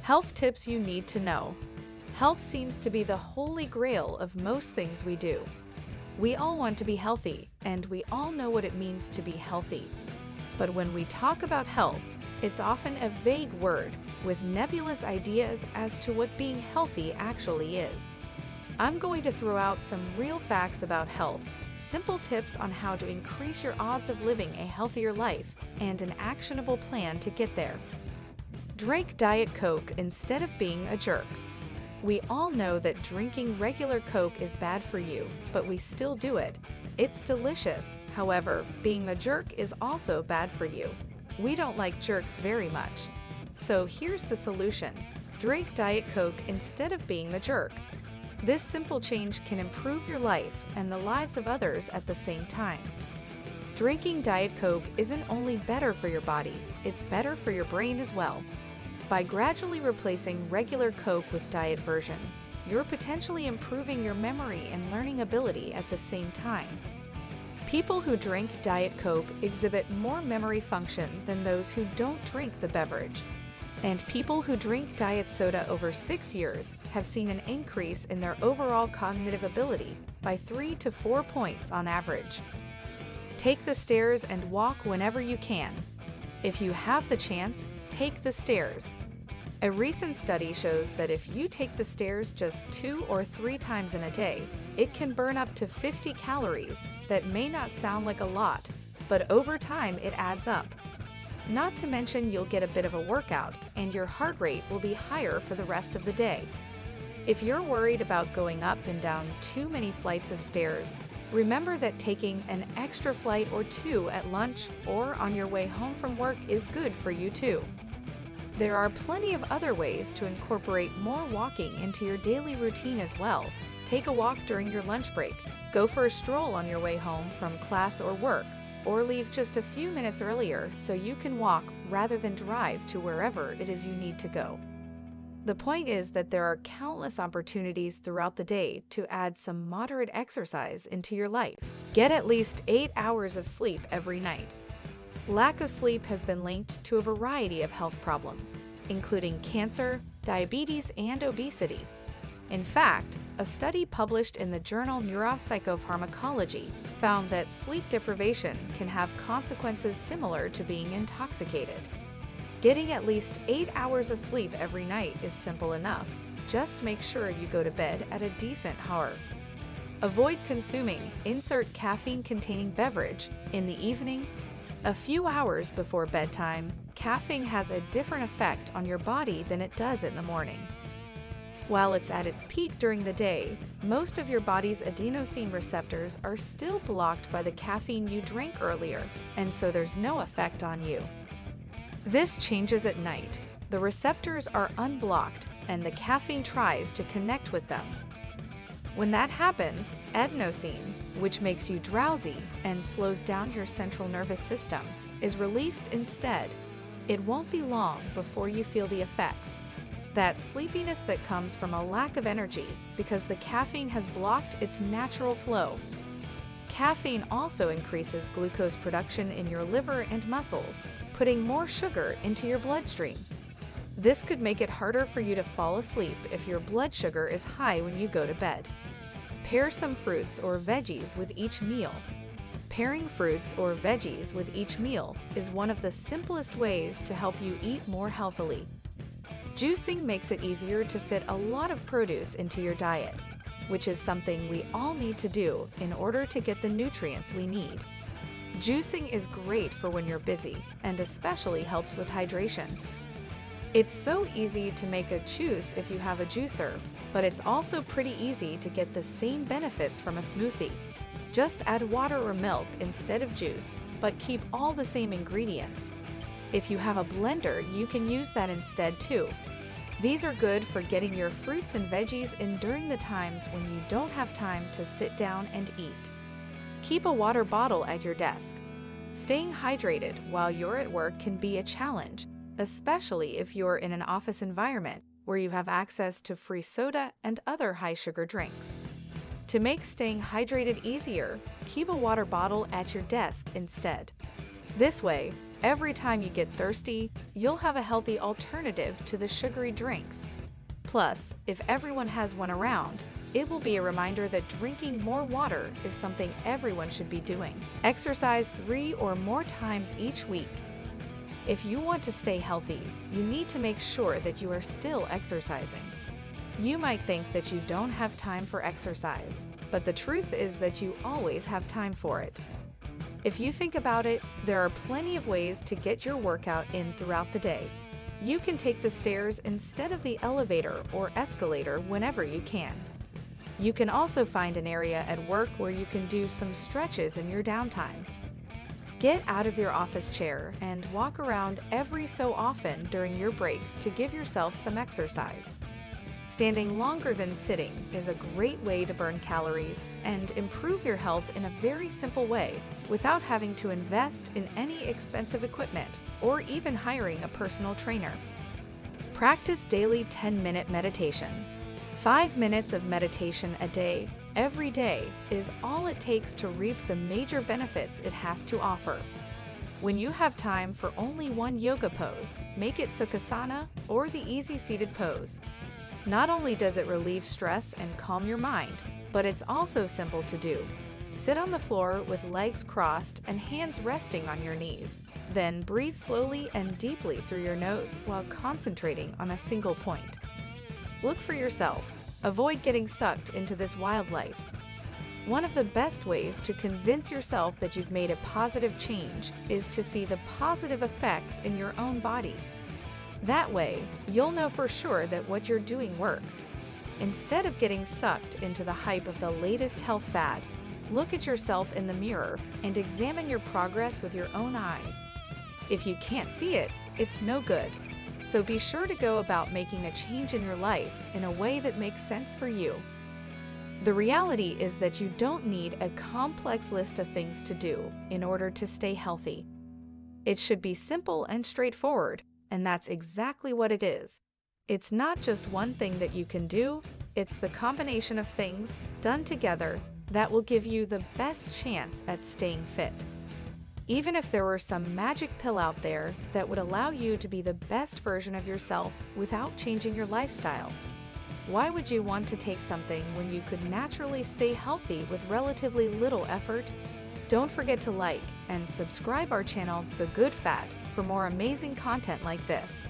Health tips you need to know. Health seems to be the holy grail of most things we do. We all want to be healthy, and we all know what it means to be healthy. But when we talk about health, it's often a vague word with nebulous ideas as to what being healthy actually is. I'm going to throw out some real facts about health, simple tips on how to increase your odds of living a healthier life, and an actionable plan to get there. Drink Diet Coke instead of being a jerk. We all know that drinking regular Coke is bad for you, but we still do it. It's delicious. However, being a jerk is also bad for you. We don't like jerks very much. So here's the solution. Drink Diet Coke instead of being a jerk. This simple change can improve your life and the lives of others at the same time. Drinking Diet Coke isn't only better for your body, it's better for your brain as well. By gradually replacing regular Coke with diet version, you're potentially improving your memory and learning ability at the same time. People who drink Diet Coke exhibit more memory function than those who don't drink the beverage. And people who drink diet soda over 6 years have seen an increase in their overall cognitive ability by 3 to 4 points on average. Take the stairs and walk whenever you can. If you have the chance, take the stairs. A recent study shows that if you take the stairs just 2 or 3 times in a day, it can burn up to 50 calories. That may not sound like a lot, but over time it adds up. Not to mention you'll get a bit of a workout and your heart rate will be higher for the rest of the day. If you're worried about going up and down too many flights of stairs, remember that taking an extra flight or 2 at lunch or on your way home from work is good for you too. There are plenty of other ways to incorporate more walking into your daily routine as well. Take a walk during your lunch break, go for a stroll on your way home from class or work, or leave just a few minutes earlier so you can walk rather than drive to wherever it is you need to go. The point is that there are countless opportunities throughout the day to add some moderate exercise into your life. Get at least 8 hours of sleep every night. Lack of sleep has been linked to a variety of health problems, including cancer, diabetes, and obesity. In fact, a study published in the journal Neuropsychopharmacology found that sleep deprivation can have consequences similar to being intoxicated. Getting at least 8 hours of sleep every night is simple enough. Just make sure you go to bed at a decent hour. Avoid consuming insert caffeine-containing beverage in the evening. A few hours before bedtime, caffeine has a different effect on your body than it does in the morning. While it's at its peak during the day, most of your body's adenosine receptors are still blocked by the caffeine you drank earlier, and so there's no effect on you. This changes at night. The receptors are unblocked, and the caffeine tries to connect with them. When that happens, adenosine, which makes you drowsy and slows down your central nervous system, is released instead. It won't be long before you feel the effects. That sleepiness that comes from a lack of energy because the caffeine has blocked its natural flow. Caffeine also increases glucose production in your liver and muscles, putting more sugar into your bloodstream. This could make it harder for you to fall asleep if your blood sugar is high when you go to bed. Pair some fruits or veggies with each meal. Pairing fruits or veggies with each meal is one of the simplest ways to help you eat more healthily. Juicing makes it easier to fit a lot of produce into your diet, which is something we all need to do in order to get the nutrients we need. Juicing is great for when you're busy and especially helps with hydration. It's so easy to make a juice if you have a juicer, but it's also pretty easy to get the same benefits from a smoothie. Just add water or milk instead of juice, but keep all the same ingredients. If you have a blender, you can use that instead too. These are good for getting your fruits and veggies in during the times when you don't have time to sit down and eat. Keep a water bottle at your desk. Staying hydrated while you're at work can be a challenge, especially if you're in an office environment where you have access to free soda and other high-sugar drinks. To make staying hydrated easier, keep a water bottle at your desk instead. This way, Every time you get thirsty, you'll have a healthy alternative to the sugary drinks. Plus, if everyone has one around, it will be a reminder that drinking more water is something everyone should be doing. Exercise 3 or more times each week. If you want to stay healthy, you need to make sure that you are still exercising. You might think that you don't have time for exercise, but the truth is that you always have time for it. If you think about it, there are plenty of ways to get your workout in throughout the day. You can take the stairs instead of the elevator or escalator whenever you can. You can also find an area at work where you can do some stretches in your downtime. Get out of your office chair and walk around every so often during your break to give yourself some exercise. Standing longer than sitting is a great way to burn calories and improve your health in a very simple way without having to invest in any expensive equipment or even hiring a personal trainer. Practice daily 10-minute meditation. 5 minutes of meditation a day, every day, is all it takes to reap the major benefits it has to offer. When you have time for only one yoga pose, make it Sukhasana or the easy seated pose. Not only does it relieve stress and calm your mind, but it's also simple to do. Sit on the floor with legs crossed and hands resting on your knees. Then breathe slowly and deeply through your nose while concentrating on a single point. Look for yourself. Avoid getting sucked into this wildlife. One of the best ways to convince yourself that you've made a positive change is to see the positive effects in your own body. That way, you'll know for sure that what you're doing works. Instead of getting sucked into the hype of the latest health fad, look at yourself in the mirror and examine your progress with your own eyes. If you can't see it, it's no good. So be sure to go about making a change in your life in a way that makes sense for you. The reality is that you don't need a complex list of things to do in order to stay healthy. It should be simple and straightforward, and that's exactly what it is. It's not just one thing that you can do, it's the combination of things done together that will give you the best chance at staying fit. Even if there were some magic pill out there that would allow you to be the best version of yourself without changing your lifestyle, why would you want to take something when you could naturally stay healthy with relatively little effort? Don't forget to like and subscribe our channel, The Good Fat, for more amazing content like this.